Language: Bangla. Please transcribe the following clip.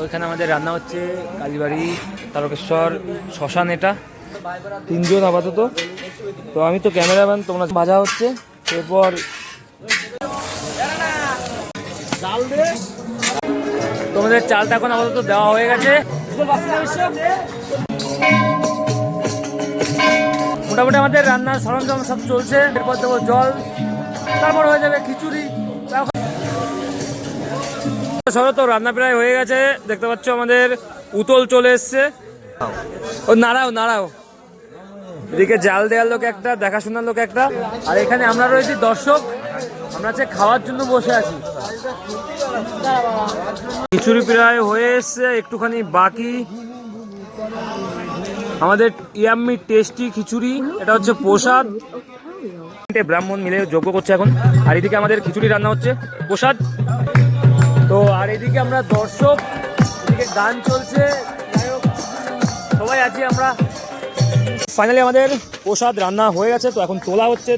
ওইখানে আমাদের রান্না হচ্ছে কালীবাড়ি তারকেশ্বর শ্মশান, এটা 3 জন আপাতত। তো আমি তো ক্যামেরাম্যান, তোমরা ভাজা হচ্ছে। এরপর তোমাদের চালটা এখন আপাতত দেওয়া হয়ে গেছে। মোটামুটি আমাদের রান্নার সরঞ্জাম সব চলছে। এরপর দেবো জল, তারপর হয়ে যাবে খিচুড়ি। তো রান্না প্রায় হয়ে গেছে, দেখতে পাচ্ছ আমাদের উতল চলে এসছে। ও নাড়াও। এদিকে জাল দেওয়ার লোক একটা, দেখাশোনার লোক একটা, আর এখানে আমরা রয়েছি দর্শক। আমরা হচ্ছে খাওয়ার জন্য বসে আছি। খিচুড়ি প্রায় হয়ে এসছে, একটুখানি বাকি। আমাদের ইয়াম্মি টেস্টি খিচুড়ি, এটা হচ্ছে প্রসাদ। ব্রাহ্মণ মিলে যজ্ঞ করছে এখন। আর এদিকে আমাদের খিচুড়ি রান্না হচ্ছে, প্রসাদ। তো আর এদিকে আমরা দর্শক, এদিকে গান চলছে। যাই হোক, সবাই আছি আমরা। ফাইনালি আমাদের প্রসাদ রান্না হয়ে গেছে, তো এখন তোলা হচ্ছে।